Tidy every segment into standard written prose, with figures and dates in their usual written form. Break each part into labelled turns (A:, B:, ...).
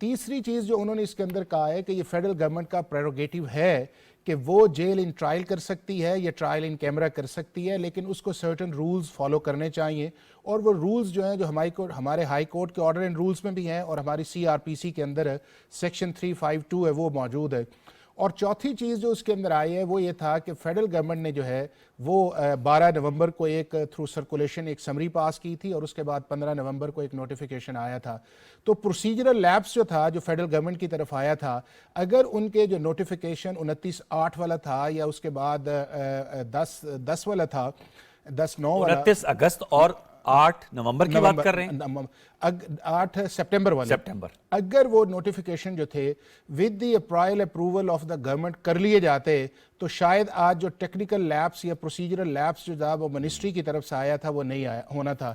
A: تیسری چیز جو انہوں نے اس کے اندر کہا ہے کہ یہ فیڈرل گورنمنٹ کا پریروگیٹو ہے کہ وہ جیل ان ٹرائل کر سکتی ہے یا ٹرائل ان کیمرہ کر سکتی ہے، لیکن اس کو سرٹن رولز فالو کرنے چاہیے، اور وہ رولز جو ہیں جو ہمارے ہائی کورٹ کے آرڈر اینڈ رولز میں بھی ہیں اور ہماری CRPC کے اندر سیکشن 352 ہے وہ موجود ہے۔ اور چوتھی چیز جو اس کے اندر آئی ہے وہ یہ تھا کہ فیڈرل گورنمنٹ نے جو ہے وہ 12 نومبر کو ایک تھرو سرکولیشن ایک سمری پاس کی تھی، اور اس کے بعد 15 نومبر کو ایک نوٹیفیکیشن آیا تھا۔ تو پروسیجرل لیپس جو تھا جو فیڈرل گورنمنٹ کی طرف آیا تھا، اگر ان کے جو نوٹیفیکیشن 29/8 والا تھا یا اس کے بعد 10 والا تھا، 10/9 والا،
B: 29 اگست اور 8 نومبر کی بات کر رہے ہیں،
A: 8 سپٹمبر والے، اگر وہ نوٹیفیکیشن جو تھے with the prior approval of the government کر لیے جاتے تو شاید آج جو ٹیکنیکل لیپس یا پروسیجرل لیپس جو تھا وہ منسٹری کی طرف سے آیا تھا وہ نہیں ہونا تھا۔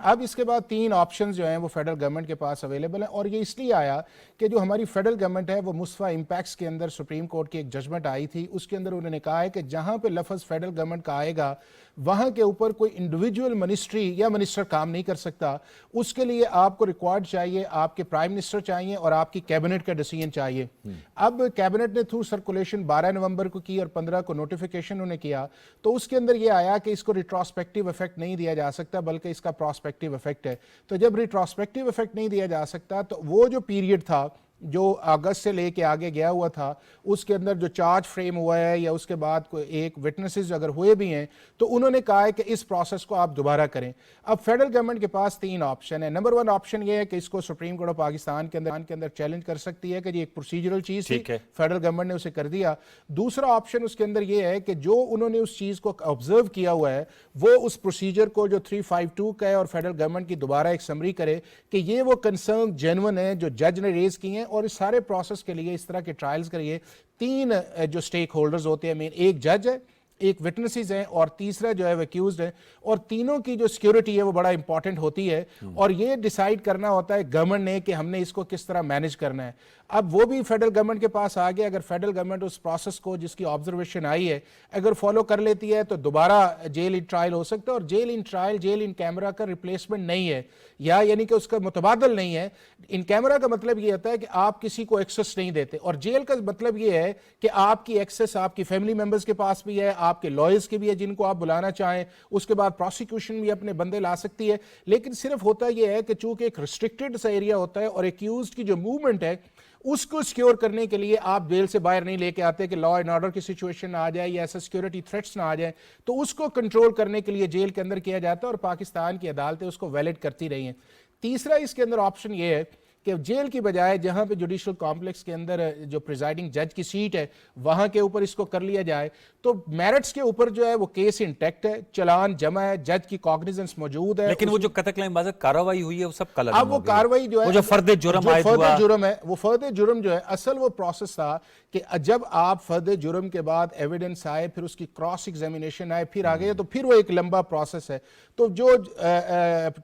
A: اب اس کے بعد 3 آپشنز جو ہیں وہ فیڈرل گورنمنٹ کے پاس اویلیبل ہیں، اور یہ اس لیے آیا کہ جو ہماری فیڈرل گورنمنٹ ہے وہ مصطفیٰ امپیکٹس کے اندر سپریم کورٹ کی ایک ججمنٹ آئی تھی، اس کے اندر انہوں نے کہا ہے کہ جہاں پہ لفظ فیڈرل گورنمنٹ کا آئے گا وہاں کے اوپر کوئی انڈیویجول منسٹری یا منسٹر کام نہیں کر سکتا، اس کے لیے آپ کو ریکوائرڈ چاہیے، آپ کے پرائم منسٹر چاہیے اور آپ کی کیبنٹ کا ڈیسیژن چاہیے۔ اب کیبنٹ نے تھرو سرکولیشن 12 نومبر کو کی اور 15 کو نوٹیفیکیشن انہوں نے کیا، تو اس کے اندر یہ آیا کہ اس کو ریٹراسپیکٹیو افیکٹ نہیں دیا جا سکتا بلکہ اس کا پراسپیکٹیو افیکٹ ہے۔ تو جب ریٹراسپیکٹیو افیکٹ نہیں دیا جا سکتا تو وہ جو پیریڈ تھا جو اگست سے لے کے آگے گیا ہوا تھا، اس کے اندر جو چارج فریم ہوا ہے یا اس کے بعد کوئی ایک وٹنسز اگر ہوئے بھی ہیں تو انہوں نے کہا ہے کہ اس پروسیس کو آپ دوبارہ کریں۔ اب فیڈرل گورنمنٹ کے پاس 3 آپشن ہیں۔ نمبر 1 آپشن یہ ہے کہ اس کو سپریم کورٹ آف پاکستان کے اندر چیلنج کر سکتی ہے کہ یہ ایک پروسیجرل چیز تھی، فیڈرل گورنمنٹ نے اسے کر دیا۔ دوسرا آپشن اس کے اندر یہ ہے کہ جو انہوں نے اس چیز کو آبزرو کیا ہوا ہے وہ اس پروسیجر کو جو 352 کا ہے اور فیڈرل گورنمنٹ کی دوبارہ ایک سمری کرے کہ یہ وہ کنسرن جینون ہے جو جج نے ریز کی ہیں، اور اس سارے پروسیس کے لیے اس طرح کے ٹرائلز کریے 3 جو سٹیک ہولڈرز ہوتے ہیں، ایک جج ہے، ایک وٹنسز ہیں اور تیسرا جو ہے وہ ایکیوزڈ ہے، اور تینوں کی جو سیکیورٹی ہے وہ بڑا امپورٹنٹ ہوتی ہے، اور یہ ڈیسائیڈ کرنا ہوتا ہے گورنمنٹ نے کہ ہم نے اس کو کس طرح مینج کرنا ہے۔ اب وہ بھی فیڈرل گورنمنٹ کے پاس آ گیا، اگر فیڈرل گورنمنٹ اس پروسیس کو جس کی آبزرویشن آئی ہے اگر فالو کر لیتی ہے تو دوبارہ جیل ان ٹرائل ہو سکتا ہے، اور جیل ان ٹرائل جیل ان کیمرہ کا ریپلیسمنٹ نہیں ہے، یا یعنی کہ اس کا متبادل نہیں ہے۔ ان کیمرہ کا مطلب یہ ہوتا ہے کہ آپ کسی کو ایکسس نہیں دیتے، اور جیل کا مطلب یہ ہے کہ آپ کی ایکسس آپ کی فیملی ممبرز کے پاس بھی ہے، آپ کے لائرز کے بھی ہے جن کو آپ بلانا چاہیں، اس کے بعد پروسیکیوشن بھی اپنے بندے لا سکتی ہے، لیکن صرف ہوتا یہ ہے کہ چونکہ ایک ریسٹرکٹڈ سا ایریا ہوتا ہے اور ایکیوزڈ کی جو موومنٹ ہے اس کو سیکیور کرنے کے لیے آپ جیل سے باہر نہیں لے کے آتے کہ لا اینڈ آرڈر کی سچویشن آ جائے یا ایسا سیکیورٹی تھریٹس نہ آ جائیں، تو اس کو کنٹرول کرنے کے لیے جیل کے اندر کیا جاتا ہے، اور پاکستان کی عدالتیں اس کو ویلڈ کرتی رہی ہیں۔ تیسرا اس کے اندر آپشن یہ ہے کہ جیل کی بجائے جہاں پہ جوڈیشل کمپلیکس کے اندر جو پریزائڈنگ جج کی سیٹ ہے وہاں کے اوپر اس کو کر لیا جائے، تو میرٹس کے اوپر جو ہے وہ کیس انٹیکٹ ہے، چلان جمع ہے، جج کی کاگنیزنس موجود ہے،
B: لیکن وہ جو قطع کلام بازت کارروائی ہوئی ہے وہ سب کل
A: اب وہ کارروائی جو ہے
B: وہ جو فرد جرم عائد ہوا،
A: جرم ہے وہ فرد جرم جو ہے اصل وہ پروسیس تھا کہ جب آپ فرد جرم کے بعد ایویڈنس آئے، پھر اس کی کراس ایگزامینیشن آئے، پھر آگے تو پھر وہ ایک لمبا پروسیس ہے۔ تو جو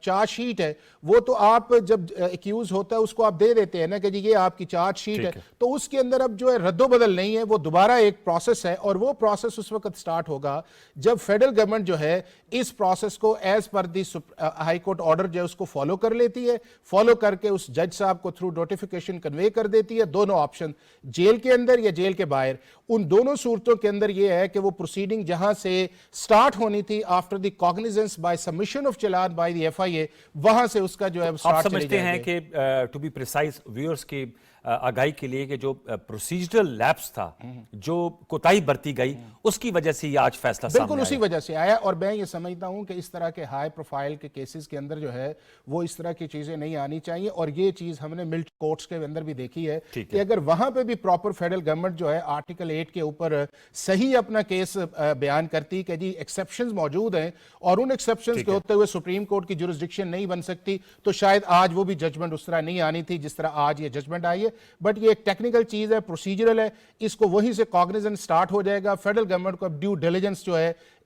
A: چارج شیٹ ہے وہ تو آپ جب ایکیوز ہوتا ہے اس کو آپ دے دیتے ہیں نا کہ جی یہ آپ کی چارج شیٹ ہے، تو اس کے اندر اب جو ہے رد و بدل نہیں ہے، وہ دوبارہ ایک پروسیس ہے، اور وہ پروسیس اس وقت سٹارٹ ہوگا جب فیڈرل گورنمنٹ جو ہے اس پروسیس کو ایز پر دی ہائی کورٹ آرڈر جو ہے اس کو فالو کر لیتی ہے، فالو کر کے اس جج صاحب کو تھرو نوٹیفیکیشن کنوے کر دیتی ہے۔ دونوں آپشن جیل کے اندر یا جیل کے باہر، ان دونوں صورتوں کے اندر یہ ہے کہ وہ پروسیڈنگ جہاں سے سٹارٹ ہونی تھی after the cognizance by submission of challan by the FIA، وہاں سے اس کا جو ہے
B: آپ سمجھتے ہیں کہ ٹو بی پریسائز ویورز کی آگاہی کے لیے کہ جو پروسیجرل لیپس تھا، جو کوتاہی برتی گئی، اس کی وجہ سے یہ آج فیصلہ سامنے آیا،
A: بالکل اسی وجہ سے آیا، اور میں یہ سمجھتا ہوں کہ اس طرح کے ہائی پروفائل کے کیسز کے اندر جو ہے وہ اس طرح کی چیزیں نہیں آنی چاہیے، اور یہ چیز ہم نے ملٹری کورٹس کے اندر بھی دیکھی ہے کہ اگر وہاں پہ بھی پراپر فیڈرل گورنمنٹ جو ہے آرٹیکل 8 کے اوپر صحیح اپنا کیس بیان کرتی کہ جی ایکسیپشنز موجود ہیں اور ان ایکسیپشنز کے ہوتے ہوئے سپریم کورٹ کی جورسڈکشن نہیں بن سکتی، تو شاید آج وہ بھی ججمنٹ اس طرح نہیں آنی تھی جس طرح آج یہ ججمنٹ آئی ہے۔ بٹ یہ ایک ٹیکنیکل چیز ہے، پروسیجرل ہے، اس کو وہیں سے کاگنیزنس سٹارٹ ہو جائے گا۔ فیڈرل گورنمنٹ کو اب ڈیو ڈیلیجنس جو ہے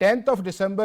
A: 10th of December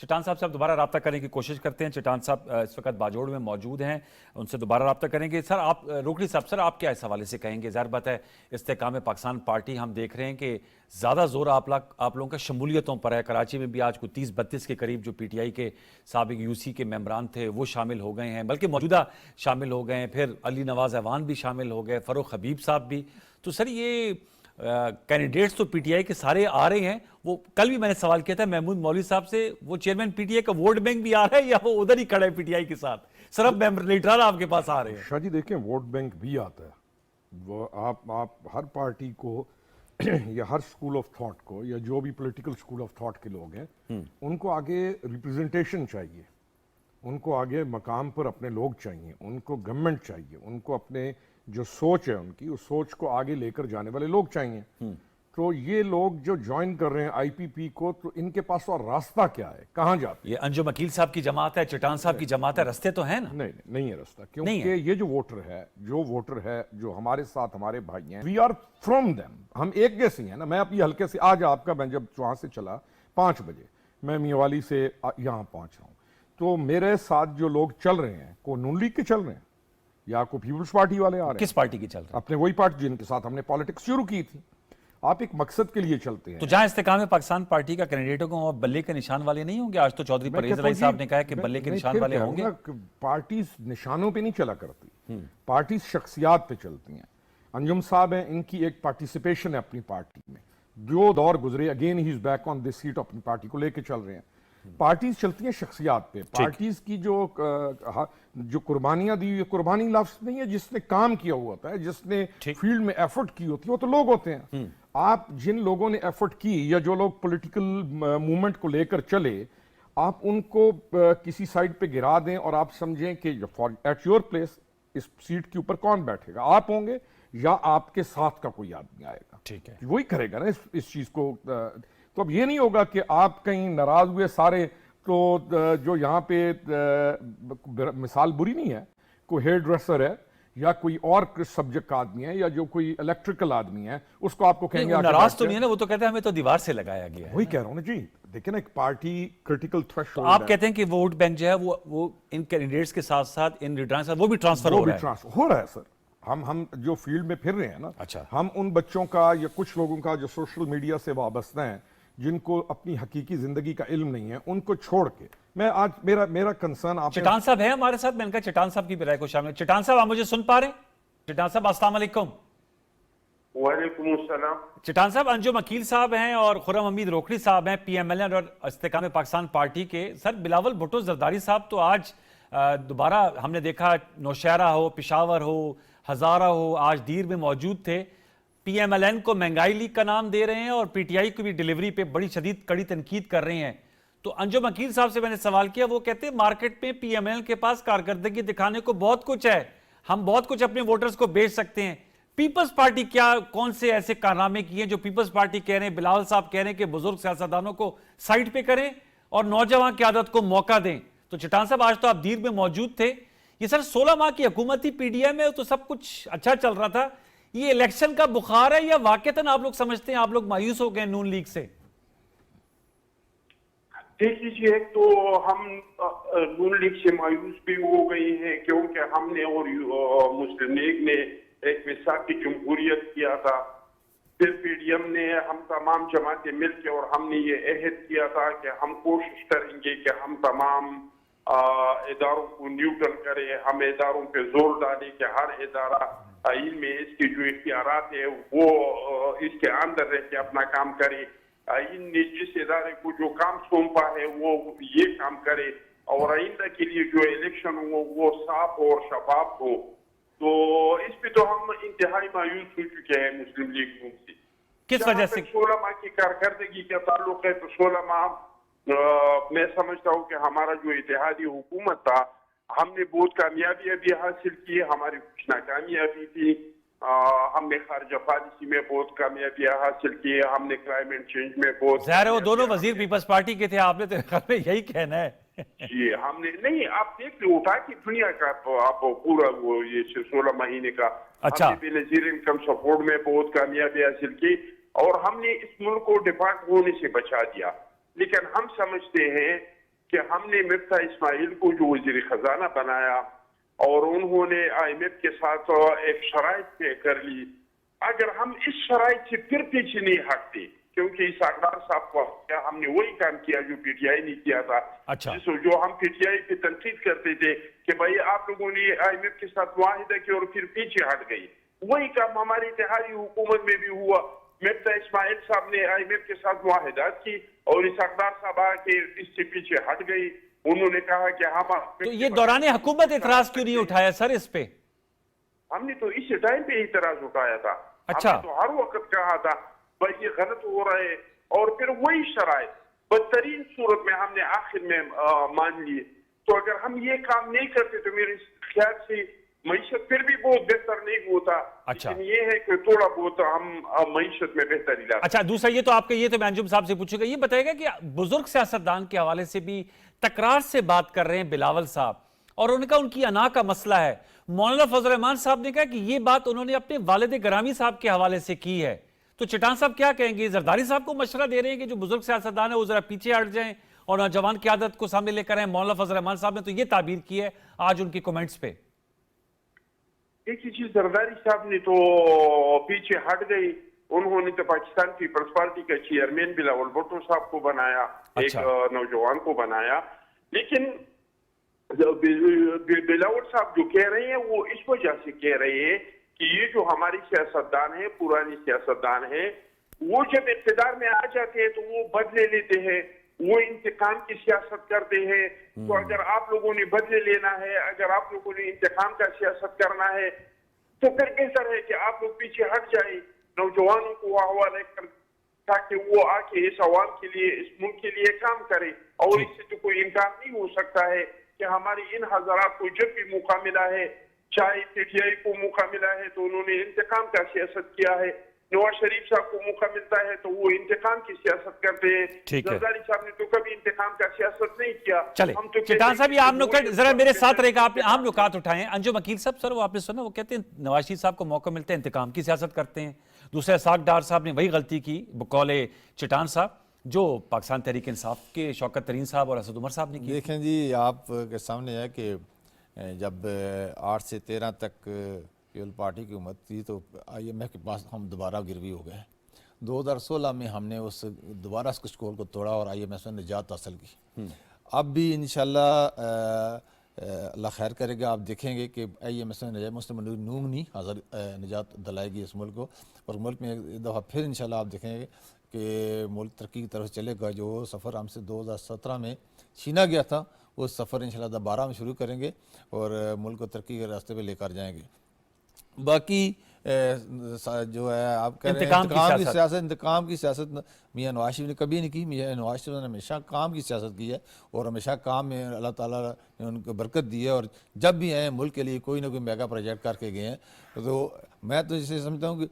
B: چٹان صاحب سے دوبارہ رابطہ کرنے کی کوشش کرتے ہیں. چٹان صاحب اس وقت باجوڑ میں موجود ہیں, ان سے دوبارہ رابطہ کریں گے. سر آپ, روکڑی صاحب, سر آپ کیا اس حوالے سے کہیں گے؟ ظاہر بات ہے استحکام پاکستان پارٹی ہم دیکھ رہے ہیں کہ زیادہ زور آپ لوگوں کا شمولیتوں پر ہے. کراچی میں بھی آج کو 30-32 کے قریب جو پی ٹی آئی کے سابق یو سی کے ممبران تھے وہ شامل ہو گئے ہیں, بلکہ موجودہ شامل ہو گئے ہیں. پھر علی نواز ایوان بھی شامل ہو گئے, فروخ حبیب صاحب بھی. تو سر یہ کینڈیڈیٹس تو پی ٹی آئی کے سارے آ رہے ہیں. وہ کل بھی میں نے سوال کیا تھا محمود مولوی صاحب سے, وہ چیئرمین پی ٹی آئی کا ووٹ بینک بھی آ رہا ہے یا وہ ادھر ہی کھڑا ہے پی ٹی آئی کے ساتھ؟ سر اب لیڈران آپ کے پاس آ رہے ہیں.
C: شاہ جی دیکھیں, ووٹ بینک بھی آتا ہے. وہ آپ ہر پارٹی کو یا ہر سکول آف تھاٹ کو یا جو بھی پولیٹیکل سکول آف تھاٹ کے لوگ ہیں ان کو آگے ریپرزنٹیشن چاہیے, ان کو آگے مقام پر اپنے لوگ چاہیے, ان کو گورنمنٹ چاہیے, ان کو اپنے جو سوچ ہے ان کی اس سوچ کو آگے لے کر جانے والے لوگ چاہیے. تو یہ لوگ جو جوائن کر رہے ہیں آئی پی پی کو, تو ان کے پاس اور راستہ کیا ہے, کہاں جاتے ہیں؟
B: یہ انجم عقیل صاحب کی جماعت ہے, چٹان صاحب کی جماعت ہے, رستے تو ہیں نا؟
C: نہیں ہے رستہ, کیونکہ یہ جو ووٹر ہے جو ہمارے ساتھ ہمارے بھائی ہیں, وی آر فرام دیم, ہم ایک جیسے ہیں نا. میں ابھی ہلکے سے آج آپ کا, میں جب وہاں سے چلا 5 بجے میں میوالی سے یہاں پہنچ رہا ہوں, تو میرے ساتھ جو لوگ چل رہے ہیں کو نون لیگ کے چل رہے ہیں یا کو پیپلز پارٹی والے آ رہے ہیں.
B: کس پارٹی کی چل رہے ہیں؟
C: اپنے وہی پارٹی جن کے ساتھ ہم نے پالیٹکس شروع کی تھی. آپ ایک مقصد کے لیے چلتے ہیں.
B: تو جہاں استحکام پاکستان پارٹی کا کینڈیڈیٹوں کو بلے کے نشان والے نہیں ہوں گے؟ آج تو چودھری پرویز الہی صاحب نے کہا ہے کہ بلے کے نشان والے ہوں گے.
C: پارٹیز نشانوں پہ نہیں چلا کرتی, پارٹیز شخصیات پہ چلتی ہیں. انجم صاحب ہیں, ان کی ایک پارٹیسپیشن ہے اپنی پارٹی میں, جو دور گزرے again he is back on this seat, اپنی پارٹی کو لے کے چل رہے ہیں. پارٹیز چلتی ہیں شخصیات پہ. پارٹیز کی جو قربانیاں دی ہوئی, قربانی لفظ نہیں ہے, جس نے کام کیا ہوا ہوتا ہے, جس نے فیلڈ میں ایفرٹ کی ہوتی ہے, وہ تو لوگ ہوتے ہیں. آپ جن لوگوں نے ایفرٹ کی یا جو لوگ پولیٹیکل موومنٹ کو لے کر چلے, آپ ان کو کسی سائڈ پہ گرا دیں اور آپ سمجھیں کہ ایٹ یور پلیس اس سیٹ کے اوپر کون بیٹھے گا, آپ ہوں گے یا آپ کے ساتھ کا کوئی آدمی آئے گا.
B: ٹھیک ہے,
C: وہی کرے گا نا اس چیز کو. تو اب یہ نہیں ہوگا کہ آپ کہیں ناراض ہوئے سارے, تو جو یہاں پہ مثال بری نہیں ہے, کوئی ہیئر ڈریسر ہے یا کوئی اور سبجیکٹ کا آدمی ہے یا جو کوئی الیکٹریکل آدمی ہے, اس کو آپ کو کہیں گے
B: ناراض تو نہیں ہے نا, وہ تو کہتے ہیں ہمیں تو دیوار سے لگایا گیا ہے.
C: وہی کہہ رہا ہوں نا جی. دیکھیں نا, ایک پارٹی کریٹیکل تھریش ہولڈ,
B: آپ کہتے ہیں کہ ووٹ بینک جو ہے وہ ان کینڈیڈیٹس کے ساتھ ساتھ ان لیڈروں کے ساتھ وہ بھی ٹرانسفر ہو رہا ہے.
C: سر, ہم جو فیلڈ میں پھر رہے ہیں نا,
B: اچھا,
C: ہم ان بچوں کا یا کچھ لوگوں کا جو سوشل میڈیا سے وابستہ ہیں, جن کو اپنی حقیقی زندگی کا علم نہیں ہے, ان کو چھوڑ کے میں آج میرا کنسرن آپ.
B: چٹان صاحب ہے ہمارے ساتھ, میں نے کہا چٹان صاحب کی بھی رائے کو شامل. چٹان صاحب آپ مجھے سن پا رہے ہیں؟ چٹان صاحب السلام علیکم.
D: وعلیکم السلام.
B: چٹان صاحب, انجم عقیل صاحب ہیں اور خرم حمید روکڑی صاحب ہیں, پی ایم ایل این اور استحکام پاکستان پارٹی کے. سر بلاول بھٹو زرداری صاحب تو آج دوبارہ ہم نے دیکھا, نوشہرہ ہو, پشاور ہو, ہزارہ ہو, آج دیر میں موجود تھے. پی ایم ایل این کو مہنگائی لیگ کا نام دے رہے ہیں اور پی ٹی آئی کو بھی ڈیلیوری پہ بڑی شدید کڑی تنقید کر رہے ہیں. تو انجم عقیل صاحب سے میں نے سوال کیا, وہ کہتے ہیں مارکیٹ میں پی ایم ایل این کے پاس کارکردگی دکھانے کو بہت کچھ ہے, ہم بہت کچھ اپنے ووٹرز کو بیچ سکتے ہیں. پیپلز پارٹی کون سے ایسے کارنامے کیے ہیں جو پیپلز پارٹی کہہ رہے ہیں, بلاول صاحب کہہ رہے ہیں کہ بزرگ سیاستدانوں کو سائٹ پہ کریں اور نوجوان قیادت کو موقع دیں. تو چٹان صاحب آج تو آپ دیر میں موجود تھے. یہ سر 16 ماہ کی حکومت تھی پی ڈی آئی میں, تو سب کچھ اچھا چل رہا تھا. یہ الیکشن کا بخار ہے یا واقعتاً آپ لوگ سمجھتے ہیں آپ لوگ مایوس ہو گئے نون لیگ سے؟
D: دیکھ لیجیے, ایک تو ہم نون لیگ سے مایوس بھی ہو گئے ہیں کیونکہ ہم نے اور مسلم لیگ نے ایک وفاقی جمہوریت کیا تھا. پھر پی ڈی ایم نے, ہم تمام جماعتیں مل کے, اور ہم نے یہ عہد کیا تھا کہ ہم کوشش کریں گے کہ ہم تمام اداروں کو نیوٹرل کریں, ہم اداروں پہ زور ڈالیں کہ ہر ادارہ علم میں اس کی جو اختیارات ہے وہ اس کے اندر رہ کے اپنا کام کرے. ان نے جس ادارے کو جو کام سونپا ہے وہ یہ کام کرے, اور آئندہ کے لیے جو الیکشن ہو وہ صاف اور شفاف ہو. تو اس پہ تو ہم انتہائی مایوس ہو چکے ہیں مسلم لیگ نون سے.
B: کس وجہ سے؟
D: 16 ماہ کی کارکردگی کا تعلق ہے تو 16 ماہ میں سمجھتا ہوں کہ ہمارا جو اتحادی حکومت تھا, ہم نے بہت کامیابیاں بھی حاصل کی, ہماری کچھ ناکامیاں بھی تھی. ہم نے خارجہ پالیسی میں بہت کامیابیاں حاصل کی, ہم نے کلائمیٹ چینج میں بہت.
B: ظاہر ہے وہ دونوں وزیر پیپلز پارٹی کے تھے, آپ نے تو یہی کہنا ہے.
D: جی ہم نے نہیں, آپ دیکھ لیں اٹھا کی دنیا کا آپ پورا وہ یہ 16 مہینے کا.
B: اچھا,
D: ہم نے بے نظیر انکم سپورٹ میں بہت کامیابی حاصل کی اور ہم نے اس ملک کو ڈیفالٹ ہونے سے بچا دیا. لیکن ہم سمجھتے ہیں کہ ہم نے مفتاح اسماعیل کو جو وزیر خزانہ بنایا اور انہوں نے IMF کے ساتھ ایک شرائط طے کر لی، اگر ہم اس شرائط سے پھر پیچھے نہیں ہٹتے، کیونکہ اسحاق ڈار صاحب کو ہم نے وہی کام کیا جو پی ٹی آئی نے کیا تھا، جو ہم پی ٹی آئی پہ تنقید کرتے تھے کہ بھائی آپ لوگوں نے IMF کے ساتھ معاہدہ کیا اور پھر پیچھے ہٹ گئی، وہی کام ہماری اتحادی حکومت میں بھی ہوا۔ مفتاح اسماعیل صاحب نے IMF کے ساتھ معاہدات کی اور اسحاق ڈار صاحب آ کے اس سے پیچھے ہٹ گئی، انہوں نے کہا کہ ہم
B: تو یہ دوران حکومت اعتراض کیوں نہیں اٹھایا سر اس پہ؟
D: ہم نے تو اس ٹائم پہ اعتراض اٹھایا تھا،
B: اچھا،
D: ہم نے تو ہر وقت کہا تھا بھائی یہ غلط ہو رہا ہے، اور پھر وہی شرائط بدترین صورت میں ہم نے آخر میں مان لیے۔ تو اگر ہم یہ کام نہیں کرتے تو میرے خیال سے معیشت پھر بھی بہت بہتر نہیں ہوتا، لیکن یہ ہے کہ تھوڑا بہت ہم معیشت میں بہتری لاتے۔
B: اچھا، دوسرا یہ تو آپ کے، یہ تو میں انجم صاحب سے پوچھوں گا، یہ بتائے گا کہ بزرگ سیاستدان کے حوالے سے بھی تکرار سے بات کر رہے ہیں بلاول صاحب، اور ان کا ان کی انا کا مسئلہ ہے۔ مولانا فضل الرحمان صاحب نے کہا کہ یہ بات انہوں نے اپنے والد گرامی صاحب کے حوالے سے کی ہے، تو چٹان صاحب کیا کہیں گے؟ زرداری صاحب کو مشورہ دے رہے ہیں کہ جو بزرگ سیاستدان ہیں وہ ذرا پیچھے ہٹ جائیں اور نوجوان قیادت کو سامنے لے کر آئیں۔ مولانا فضل الرحمان صاحب نے تو یہ تعبیر کی ہے آج ان کی کومنٹس پہ۔
D: ایک ہی چیز، زرداری صاحب نے تو پیچھے ہٹ گئی، انہوں نے تو پاکستان پیپلز پارٹی کا چیئرمین بلاول بھٹو صاحب کو بنایا، ایک نوجوان کو بنایا، لیکن بلاول صاحب جو کہہ رہے ہیں وہ اس وجہ سے کہہ رہے ہیں کہ یہ جو ہماری سیاستدان ہیں، پرانی سیاستدان ہیں، وہ جب اقتدار میں آ جاتے ہیں تو وہ بدلے لیتے ہیں، وہ انتقام کی سیاست کرتے ہیں۔ تو اگر آپ لوگوں نے بدلے لینا ہے، اگر آپ لوگوں نے انتقام کا سیاست کرنا ہے تو پھر بہتر ہے کہ آپ لوگ پیچھے ہٹ جائیں، نوجوانوں کو حوالے کر، تاکہ وہ آ کے اس عوام کے لیے، اس ملک کے لیے کام کرے۔ اور اس سے تو کوئی انکار نہیں ہو سکتا ہے کہ ہماری ان حضرات کو جب بھی موقع ملا ہے، چاہے پی ٹی آئی کو موقع ملا ہے تو انہوں نے انتقام کا سیاست کیا ہے، نواز شریف صاحب کو موقع ملتا ہے تو وہ انتقام کی سیاست کرتے ہیں، زرداری صاحب نے تو کبھی انتقام کا سیاست نہیں کیا۔
B: چلے چٹان صاحب، یہ عام نکات ذرا میرے ساتھ رہے گا، آپ نے عام نکات اٹھائے ہیں۔ انجم عقیل صاحب، سر وہ آپ نے سنا، وہ کہتے ہیں نواز شریف صاحب کو موقع ملتا ہے انتقام کی سیاست کرتے ہیں۔ دوسرے اسحاق ڈار صاحب نے وہی غلطی کی بقول چٹان صاحب جو پاکستان تحریک انصاف کے شوکت ترین صاحب اور اسد عمر صاحب نے کی۔
E: دیکھیں جی، آپ کے سامنے ہے کہ جب 8 سے 13 تک پیپل پارٹی کی حکومت تھی تو IMF کے پاس ہم دوبارہ گروی ہو گئے۔ 2016 میں ہم نے دوبارہ اس کشکول کو توڑا اور IMF سے نجات حاصل کی۔ اب بھی انشاءاللہ اللہ خیر کرے گا، آپ دیکھیں گے کہ IMF سے نجات مسلم نوم نہیں نجات دلائے گی اس ملک کو، اور ملک میں ایک دفعہ پھر انشاءاللہ آپ دیکھیں گے کہ ملک ترقی کی طرف چلے گا۔ جو سفر ہم سے 2017 میں چھینا گیا تھا وہ سفر انشاءاللہ 2012 میں شروع کریں گے اور ملک کو ترقی کے راستے پہ لے کر جائیں گے۔ باقی جو ہے آپ کہہ رہے ہیں انتقام کی سیاست میاں نواز شریف نے کبھی نہیں کی۔ میاں نواز شریف نے ہمیشہ کام کی سیاست کی ہے اور ہمیشہ کام میں اللہ تعالیٰ نے ان کو برکت دی ہے، اور جب بھی آئے ملک کے لیے کوئی نہ کوئی میگا پروجیکٹ کر کے گئے ہیں۔ تو میں تو اسے سمجھتا ہوں کہ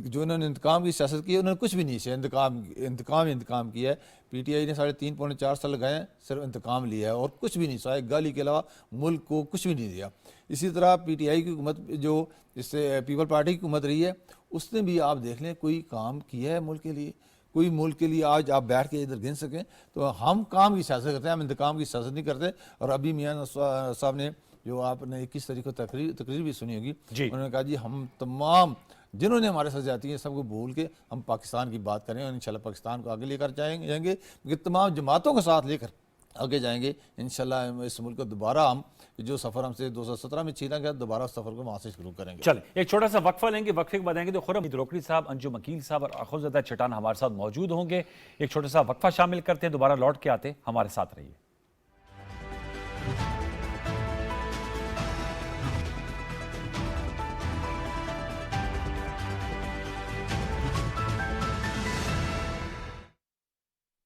E: جو انہوں نے انتقام کی سیاست کی ہے انہوں نے کچھ بھی نہیں سے انتقام کیا ہے۔ پی ٹی آئی نے 3.5 پونے 4 سال لگائے ہیں، صرف انتقام لیا ہے اور کچھ بھی نہیں، سوائے گالی کے علاوہ ملک کو کچھ بھی نہیں دیا۔ اسی طرح پی ٹی آئی کی حکومت جو اس سے پیپل پارٹی کی حکومت رہی ہے، اس نے بھی آپ دیکھ لیں کوئی کام کیا ہے ملک کے لیے، کوئی ملک کے لیے آج آپ بیٹھ کے ادھر گن سکیں۔ تو ہم کام کی سیاست کرتے ہیں، ہم انتقام کی سیاست نہیں کرتے۔ اور ابھی میاں صاحب نے جو آپ نے 21 تاریخ کو تقریر بھی سنی ہوگی، انہوں نے کہا جی ہم تمام جنہوں نے ہمارے ساتھ جاتی ہیں سب کو بھول کے ہم پاکستان کی بات کریں اور انشاءاللہ پاکستان کو آگے لے کر جائیں گے، کہ تمام جماعتوں کو ساتھ لے کر آگے جائیں گے انشاءاللہ۔ اس ملک کو دوبارہ ہم جو سفر ہم سے 2017 میں چھینا گیا، دوبارہ سفر کو وہاں سے شروع کریں گے۔
B: چلیں ایک چھوٹا سا وقفہ لیں گے، وقفے کے بعد آئیں گے تو خرم دروکڑی صاحب، انجم عقیل صاحب اور اخوذزادہ چٹان ہمارے ساتھ موجود ہوں گے۔ ایک چھوٹا سا وقفہ شامل کرتے ہیں، دوبارہ لوٹ کے آتے، ہمارے ساتھ رہیے۔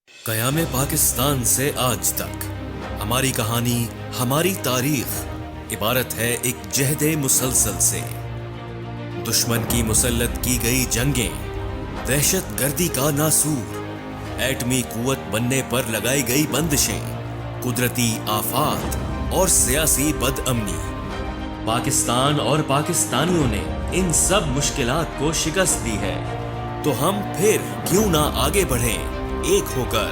F: قیام پاکستان سے آج تک ہماری کہانی، ہماری تاریخ عبارت ہے ایک جہد مسلسل سے۔ دشمن کی مسلط کی گئی جنگیں، دہشت گردی کا ناسور، ایٹمی قوت بننے پر لگائی گئی بندشیں، قدرتی آفات اور سیاسی بد امنی۔ پاکستان اور پاکستانیوں نے ان سب مشکلات کو شکست دی ہے، تو ہم پھر کیوں نہ آگے بڑھیں ایک ہو کر،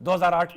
B: 2008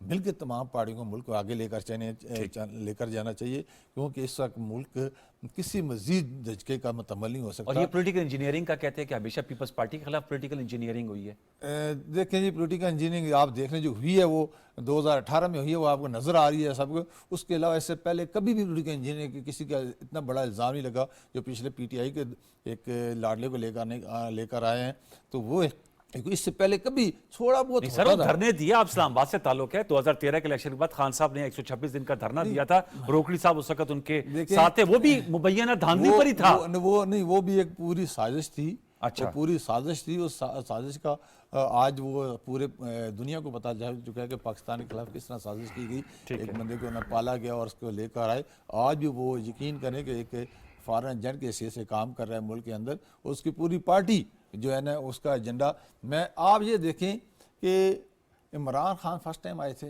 E: مل کے تمام پارٹیوں کو ملک کو آگے لے کر جانا چاہیے، کیونکہ اس وقت ملک کسی مزید دھچکے کا متحمل نہیں ہو سکتا۔
B: اور یہ پولیٹیکل انجینئرنگ کا کہتے ہیں کہ ہمیشہ پیپلز پارٹی کے خلاف پولیٹیکل انجینئرنگ ہوئی ہے۔
E: دیکھیں جی، پولیٹیکل انجینئرنگ آپ دیکھ لیں جو ہوئی ہے وہ 2018 میں ہوئی ہے، وہ آپ کو نظر آ رہی ہے سب کو۔ اس کے علاوہ اس سے پہلے کبھی بھی پولیٹیکل انجینئرنگ کسی کا اتنا بڑا الزام نہیں لگا جو پچھلے پی ٹی آئی کے ایک لاڈلے کو لے کر آئے ہیں، تو وہ اس سے پہلے کبھی تھوڑا بہت
B: سر وہ دھرنے دیا، آپ اسلام آباد سے تعلق ہے، 2013 کے الیکشن کے بعد خان صاحب نے 126 دن کا دھرنا دیا تھا، روکڑی صاحب اس وقت ان کے ساتھ تھے، وہ بھی مبینہ دھاندلی پر ہی تھا۔
E: وہ بھی ایک پوری سازش تھی،
B: اچھا
E: پوری سازش تھی۔ اس سازش کا آج وہ پورے دنیا کو پتہ چل چکا ہے کہ پاکستان کے خلاف کس طرح سازش کی گئی، ایک بندے کو نہ پالا گیا اور اس کو لے کر آئے۔ آج بھی وہ یقین کریں کہ ایک فارن ایجنٹ کے حیثیت سے کام کر رہا ہے ملک کے اندر، اس کی پوری پارٹی جو ہے نا اس کا ایجنڈا۔ آپ یہ دیکھیں کہ عمران خان فرسٹ ٹائم آئے تھے،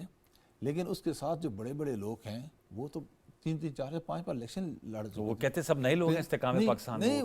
E: لیکن اس کے ساتھ جو بڑے بڑے لوگ ہیں وہ تو 3 4 5 بار الیکشن لڑ چکے۔
B: وہ کہتے سب نئے لوگ ہیں استحکام پاکستان میں،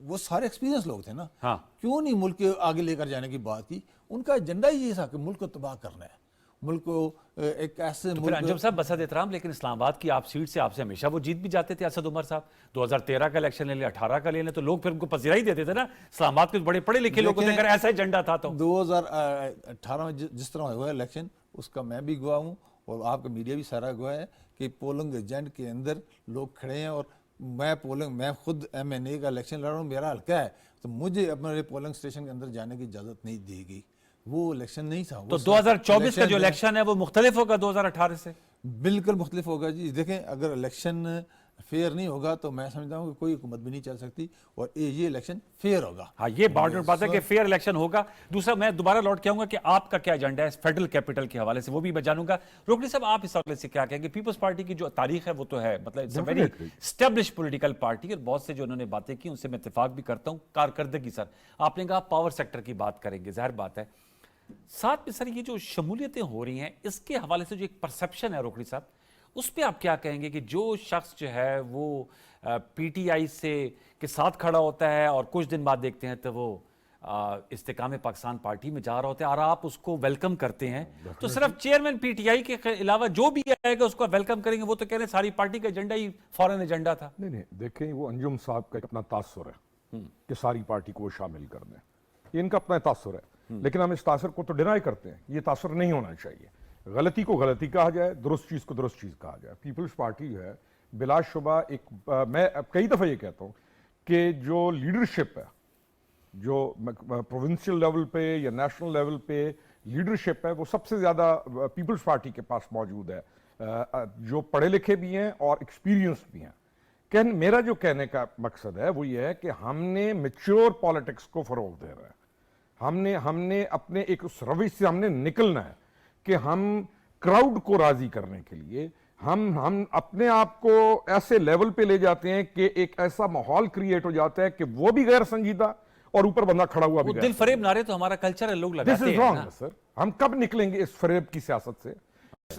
E: وہ سارے ایکسپیرینس لوگ تھے نا،
B: ہاں
E: کیوں نہیں ملک کے آگے لے کر جانے کی بات کی؟ ان کا ایجنڈا ہی یہ تھا کہ ملک کو تباہ کرنا ہے، ملک کو ایک ایسے
B: پھر انجم صاحب بسد احترام، لیکن اسلام آباد کی آپ سیٹ سے آپ سے ہمیشہ وہ جیت بھی جاتے تھے اسد عمر صاحب، 2013 کا الیکشن لے لیں، 18 کا لے لیں، تو لوگ پھر ان کو پذیرا ہی دیتے تھے نا، اسلام آباد کے بڑے پڑھے لکھے لوگ ہوتے ہیں، ایسا ایجنڈا تھا۔ تو
E: 2018 میں جس طرح ہوا الیکشن، اس کا میں بھی گواہ ہوں اور آپ کا میڈیا بھی سارا گواہ ہے کہ پولنگ ایجنٹ کے اندر لوگ کھڑے ہیں، اور میں خود MNA کا الیکشن لڑ رہا ہوں، میرا حلقہ ہے، تو مجھے اپنے پولنگ اسٹیشن کے اندر جانے کی اجازت نہیں دی گئی۔ وہ الیکشن نہیں تھا،
B: تو 2024 کا جو الیکشن ہے وہ مختلف ہوگا 2018 سے؟
E: بالکل مختلف ہوگا جی۔ دیکھیں اگر الیکشن فیئر نہیں ہوگا تو میں سمجھتا ہوں کہ کوئی حکومت بھی نہیں چل سکتی، اور یہ الیکشن فیئر ہوگا۔
B: ہاں یہ بات ہے کہ فیئر الیکشن ہوگا۔ دوسرا میں دوبارہ لوٹ کے آؤں گا کہ آپ کا کیا ایجنڈا ہے فیڈرل کیپٹل کے حوالے سے، وہ بھی میں جانوں گا۔ روکڑی صاحب آپ اس حوالے سے کیا کہیں گے؟ پیپلز پارٹی کی جو تاریخ ہے وہ تو ہے، مطلب it's a very establish political party, اور بہت سے جو انہوں نے باتیں کی ان سے میں اتفاق بھی کرتا ہوں۔ کارکردگی سر آپ نے کہا پاور سیکٹر کی بات کریں گے، ظاہر بات ہے، ساتھ میں سر یہ جو شمولیتیں ہو رہی ہیں اس کے حوالے سے جو ایک پرسیپشن ہے روکڑی صاحب، اس پہ آپ کیا کہیں گے کہ جو شخص جو ہے وہ پی ٹی آئی سے کے ساتھ کھڑا ہوتا ہے اور کچھ دن بعد دیکھتے ہیں تو وہ استحکام پاکستان پارٹی میں جا رہا ہوتا ہے اور آپ اس کو ویلکم کرتے ہیں، تو صرف چیئرمین پی ٹی آئی کے علاوہ جو بھی آئے گا اس کو ویلکم کریں گے، وہ تو کہہ رہے ہیں ساری پارٹی کا ایجنڈا ہی فورن ایجنڈا تھا۔
C: نہیں دیکھیں وہ انجم صاحب کا اپنا تاثر ہے کہ ساری پارٹی کو شامل کر دیں، یہ ان کا اپنا تاثر ہے، لیکن ہم اس تاثر کو تو ڈینائی کرتے ہیں، یہ تاثر نہیں ہونا چاہیے۔ غلطی کو غلطی کہا جائے، درست چیز کو درست چیز کہا جائے۔ پیپلز پارٹی جو ہے بلا شبہ ایک میں کئی دفعہ یہ کہتا ہوں کہ جو لیڈرشپ ہے، جو پروونشل لیول پہ یا نیشنل لیول پہ لیڈرشپ ہے، وہ سب سے زیادہ پیپلز پارٹی کے پاس موجود ہے، جو پڑھے لکھے بھی ہیں اور ایکسپیرینس بھی ہیں۔ میرا جو کہنے کا مقصد ہے وہ یہ ہے کہ ہم نے میچور پالیٹکس کو فروغ دے رہا ہے، ہم نے اپنے ایک اس روش سے ہم نے نکلنا ہے کہ ہم کراؤڈ کو راضی کرنے کے لیے ہم اپنے آپ کو ایسے لیول پہ لے جاتے ہیں کہ ایک ایسا ماحول کریٹ ہو جاتا ہے کہ وہ بھی غیر سنجیدہ اور اوپر بندہ کھڑا ہوا بھی غیر
B: دل فریب نعرے تو ہمارا کلچر ہے، لوگ
C: دس
B: لگاتے
C: از
B: ہیں
C: رانگ سر۔ ہم کب نکلیں گے اس فریب کی سیاست سے،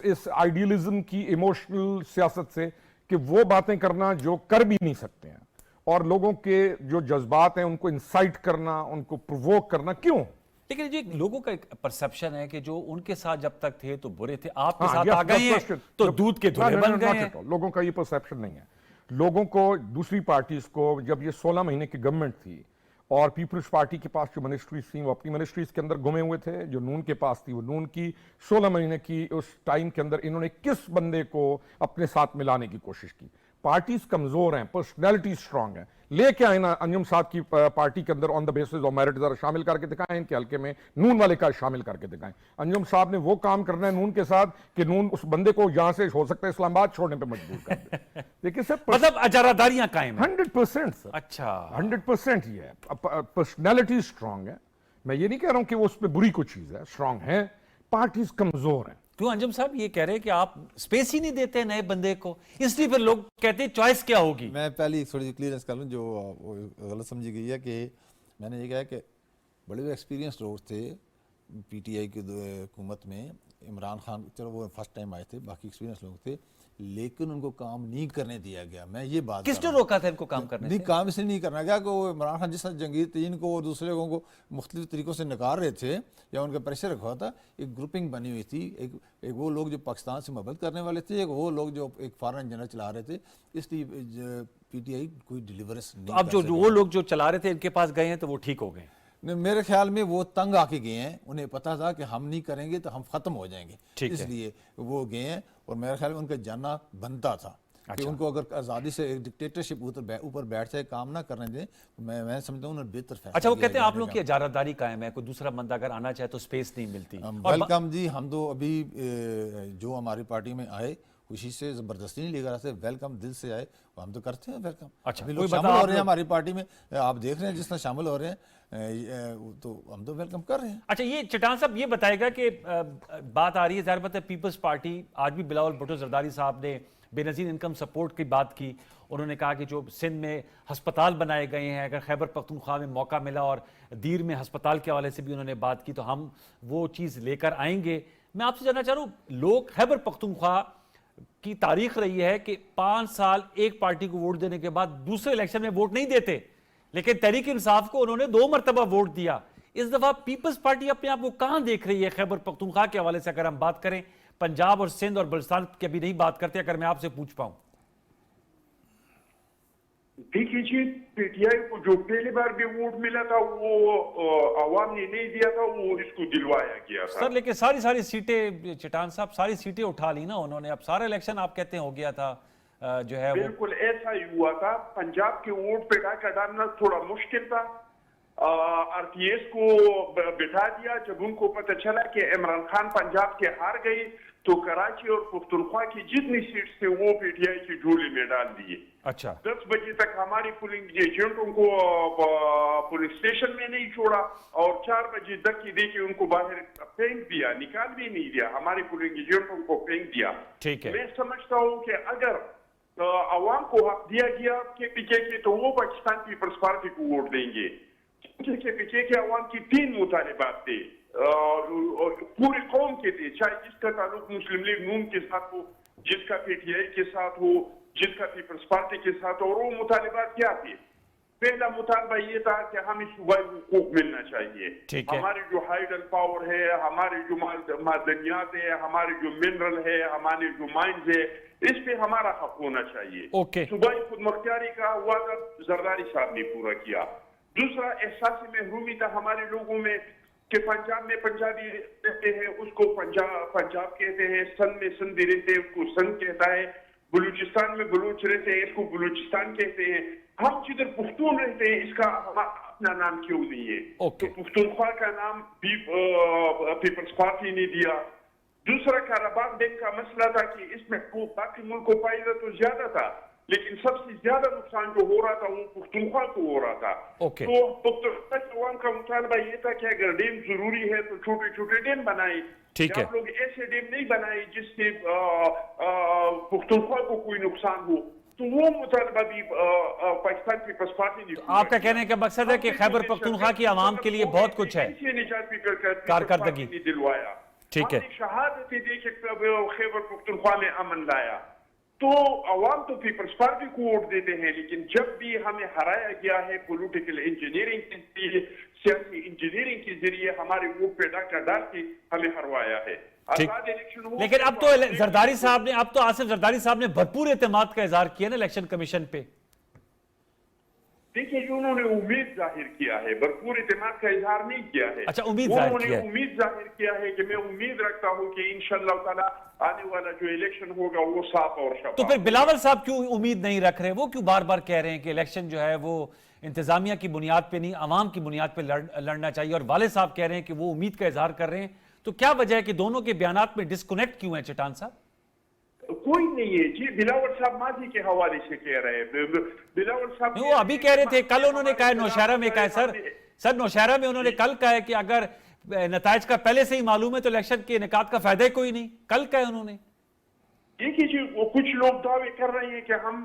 C: اس آئیڈیلزم کی ایموشنل سیاست سے کہ وہ باتیں کرنا جو کر بھی نہیں سکتے ہیں، اور لوگوں کے جو جذبات ہیں ان کو انسائٹ کرنا، ان کو پرووک کرنا، کیوں؟
B: لیکن جو لوگوں کا ایک پرسیپشن ہے کہ جو ان کے ساتھ جب تک تھے تو برے تھے، آپ کے ساتھ آ گئے ہیں تو دودھ کے دھلے بن گئے ہیں۔
C: لوگوں کا یہ پرسیپشن نہیں ہے۔ لوگوں کو دوسری پارٹیز کو جب یہ 16 مہینے کی گورنمنٹ تھی اور پیپلز پارٹی کے پاس جو منسٹریز تھیں وہ اپنی منسٹریز کے اندر گھومے ہوئے تھے، جو نون کے پاس تھی وہ نون کی 16 مہینے کی اس ٹائم کے اندر انہوں نے کس بندے کو اپنے ساتھ ملانے کی کوشش کی؟ پارٹیز کمزور ہیں، پرسنالٹی سٹرانگ ہیں، لے کے آئے نا انجم صاحب کی پارٹی کے اندر آن دا بیسس آف میرٹ ذرا شامل کر کے دکھائیں، ان کے حلقے میں نون والے کا شامل کر کے دکھائیں۔ انجم صاحب نے وہ کام کرنا ہے نون کے ساتھ کہ نون اس بندے کو یہاں سے ہو سکتا ہے اسلام آباد چھوڑنے پہ مجبور کر دے۔ دیکھیں سر
B: مطلب اجاراداریاں قائم ہیں
C: 100% سر،
B: اچھا
C: 100% یہ ہے، پرسنالٹی سٹرانگ ہے۔ میں یہ نہیں کہہ رہا ہوں کہ وہ اس پہ بری کوئی چیز ہے، سٹرانگ ہے، پارٹیز کمزور ہیں۔
B: کیوں انجم صاحب یہ کہہ رہے ہیں کہ آپ سپیس ہی نہیں دیتے نئے بندے کو، اس لیے پھر لوگ کہتے ہیں چوائس کیا ہوگی؟
E: میں پہلی تھوڑی سی کلیئرنس کر لوں جو غلط سمجھی گئی ہے کہ میں نے یہ کہا کہ بڑے ایکسپیرینس لوگ تھے، پی ٹی آئی کی حکومت میں عمران خان، چلو وہ فرسٹ ٹائم آئے تھے، باقی ایکسپیرینس لوگ تھے، لیکن ان کو کام نہیں کرنے دیا گیا. میں یہ بات
B: کس نے روکا تھا ان کو کام کرنے سے؟
E: نہیں، کام اس لیے نہیں کرنا گیا کہ وہ عمران خان جس طرح جنگیر ترین کو اور دوسرے لوگوں کو مختلف طریقوں سے نکال رہے تھے یا ان کا پریشر رکھا تھا. ایک گروپنگ بنی ہوئی تھی، ایک وہ لوگ جو پاکستان سے محبت کرنے والے تھے، ایک وہ لوگ جو ایک فارن جنرل چلا رہے تھے. اس لیے پی ٹی آئی کوئی ڈیلیورنس نہیں.
B: اب جو وہ لوگ جو چلا رہے تھے ان کے پاس گئے ہیں تو وہ ٹھیک ہو گئے.
E: میرے خیال میں وہ تنگ آ کے گئے ہیں، انہیں پتا تھا کہ ہم نہیں کریں گے تو ہم ختم ہو جائیں گے، اس لیے وہ گئے ہیں. اور میرے خیال میں ان کا جانا بنتا تھا کہ ان کو اگر آزادی سے ایک ڈکٹیٹرشپ اوپر بیٹھ جائے، کام نہ کرنے دیں، میں سمجھتا ہوں انہیں بہتر فیصلہ.
B: اچھا، وہ کہتے ہیں آپ لوگوں کی اجارت داری قائم ہے، کوئی دوسرا بندہ اگر آنا چاہے تو سپیس نہیں ملتی.
E: ویلکم جی، ہم تو ابھی جو ہماری پارٹی میں آئے خوشی سے، زبردستی نہیں لے کر آتے، ویلکم دل سے آئے، ہم تو کرتے ہیں ویلکم.
B: اچھا،
E: ابھی لوگ شامل ہو رہے ہیں ہماری پارٹی میں، آپ دیکھ رہے ہیں جس طرح شامل ہو رہے ہیں، تو ہم تو ویلکم کر رہے ہیں.
B: اچھا، یہ چٹان صاحب یہ بتائے گا کہ بات آ رہی ہے، ظاہر بات ہے پیپلز پارٹی، آج بھی بلاول بھٹو زرداری صاحب نے بے نظیر انکم سپورٹ کی بات کی. انہوں نے کہا کہ جو سندھ میں ہسپتال بنائے گئے ہیں، اگر خیبر پختونخوا میں موقع ملا اور دیر میں ہسپتال کے حوالے سے بھی انہوں نے بات کی، تو ہم وہ چیز لے کر آئیں گے. میں آپ سے جاننا چاہ رہا ہوں، لوگ خیبر پختونخوا کی تاریخ رہی ہے کہ 5 سال ایک پارٹی کو ووٹ دینے کے بعد دوسرے الیکشن میں ووٹ نہیں دیتے، لیکن تحریک انصاف کو انہوں نے 2 مرتبہ ووٹ دیا. اس دفعہ پیپلز پارٹی اپنے آپ کو کہاں دیکھ رہی ہے خیبر پختونخوا کے حوالے سے؟ اگر ہم بات کریں پنجاب اور سندھ اور بلوچستان کی ابھی نہیں بات کرتے، اگر میں آپ سے پوچھ پاؤں.
D: دیکھیے جی، پی ٹی آئی کو جو پہلی بار بھی ووٹ ملا تھا وہ عوام نے نہیں دیا تھا، وہ اس کو دلوایا گیا تھا.
B: سر لیکن ساری سیٹیں چٹان صاحب ساری سیٹیں اٹھا لی نا انہوں نے. اب سارا الیکشن آپ کہتے ہیں ہو گیا تھا جو ہے وہ.
D: بالکل ایسا ہی ہوا تھا. پنجاب کے ووٹ پہ ڈاکہ ڈالنا تھوڑا مشکل تھا. آر پی ایس کو بٹھا دیا. جب ان کو پتہ چلا کہ عمران خان پنجاب کے ہار گئی تو کراچی اور پختونخوا کی جتنی سیٹس تھے وہ پی ٹی آئی کی جھولی میں ڈال دیے.
B: اچھا،
D: 10 بجے تک ہماری پولنگ ایجنٹوں کو پولیس اسٹیشن میں نہیں چھوڑا اور 4 بجے تک دے کے ان کو باہر پھینک دیا، نکال بھی نہیں دیا، ہماری پولنگ ایجنٹوں کو پھینک دیا.
B: ٹھیک ہے.
D: میں سمجھتا ہوں کہ اگر عوام کو حق دیا گیا کے پی کے تو وہ پاکستان پیپلز پارٹی کو ووٹ دیں گے. کے پی کے عوام کی 3 مطالبات تھے، پوری قوم کے تھے، چاہے جس کا تعلق مسلم لیگ نون کے ساتھ ہو، جس کا پی ٹی آئی کے ساتھ ہو، جس کا پیپلز پارٹی کے ساتھ ہو. اور وہ مطالبات کیا تھے؟ پہلا مطالبہ یہ تھا کہ ہمیں صوبائی حقوق ملنا چاہیے. ہماری جو ہائیڈل پاور ہے، ہمارے جو معدنیات ہے، ہمارے جو منرل ہے، ہمارے جو مائنز ہے، اس پہ ہمارا حق ہونا چاہیے. صوبائی خود مختاری کا وعدہ زرداری صاحب نے پورا کیا. دوسرا احساس محرومی تھا ہمارے لوگوں میں کہ پنجاب میں پنجابی رہتے ہیں اس کو پنجاب کہتے ہیں، سندھ میں سندھی رہتے ہیں اس کو سندھ کہتا ہے، بلوچستان میں بلوچ رہتے ہیں اس کو بلوچستان کہتے ہیں. ہم جدھر پختون رہتے ہیں اس کا اپنا نام کیوں نہیں ہے؟ تو پختونخوا کا نام پیپلز پارٹی نے دیا. دوسرا کاراباغ ڈیم کا مسئلہ تھا کہ اس میں باقی ملک کو فائدہ تو زیادہ تھا، لیکن سب سے زیادہ نقصان جو ہو رہا تھا وہ پختونخوا کو ہو رہا تھا. تو پختونخوا کے عوام کا مطالبہ یہ تھا کہ اگر ڈیم ضروری ہے تو چھوٹے چھوٹے ڈیم بنائے. آپ لوگ ایسے ڈیم نہیں بنائے جس سے پختونخوا کو کوئی نقصان ہو. تو وہ مطالبہ بھی پاکستان پیپلز پارٹی نے.
B: آپ کا کہنے کا مقصد ہے کہ خیبر پختونخوا کی عوام کے لیے بہت کچھ ہے کارکردگی
D: دلوایا.
B: ٹھیک ہے.
D: شہادت دی کہ خیبر پختونخوا میں امن لایا. تو عوام تو پیپلز پارٹی کو ووٹ دیتے ہیں، لیکن جب بھی ہمیں ہرایا گیا ہے پولیٹیکل انجینئرنگ کے ذریعے، سیاسی انجینئرنگ کے ذریعے ہمارے ووٹ پہ ڈاکہ ڈال کے ہمیں ہروایا ہے.
B: لیکن اب تو زرداری صاحب نے آصف زرداری صاحب نے بھرپور اعتماد کا اظہار کیا نا الیکشن کمیشن پہ.
D: دیکھیے جو انہوں نے امید ظاہر کیا ہے، بھرپور اعتماد کا اظہار نہیں کیا ہے.
B: اچھا، امید ظاہر کیا ہے.
D: امید ظاہر کیا ہے کہ میں امید رکھتا ہوں کہ انشاءاللہ تعالی آنے والا جو الیکشن ہوگا وہ صاف اور شفاف.
B: تو پھر بلاول صاحب کیوں امید نہیں رکھ رہے؟ وہ کیوں بار بار کہہ رہے ہیں کہ الیکشن جو ہے وہ انتظامیہ کی بنیاد پہ نہیں عوام کی بنیاد پہ لڑنا چاہیے، اور والد صاحب کہہ رہے ہیں کہ وہ امید کا اظہار کر رہے ہیں؟ تو کیا وجہ ہے کہ دونوں کے بیانات میں ڈسکنیکٹ کیوں ہیں چٹان صاحب؟
D: کوئی نہیں ہے جی. بلاول صاحب ماضی کے حوالے سے کہہ رہے ہیں. بلاول صاحب
B: وہ ابھی کہہ رہے تھے، کل انہوں نے کہا نوشہرہ میں کہا ہے سر نوشہرہ میں انہوں نے کل کہا ہے کہ اگر نتائج کا پہلے سے ہی معلوم ہے تو الیکشن کے انعقاد کا فائدہ ہی کوئی نہیں. کل کہا انہوں نے.
D: دیکھیے جی وہ کچھ لوگ دعوے کر رہے ہیں کہ ہم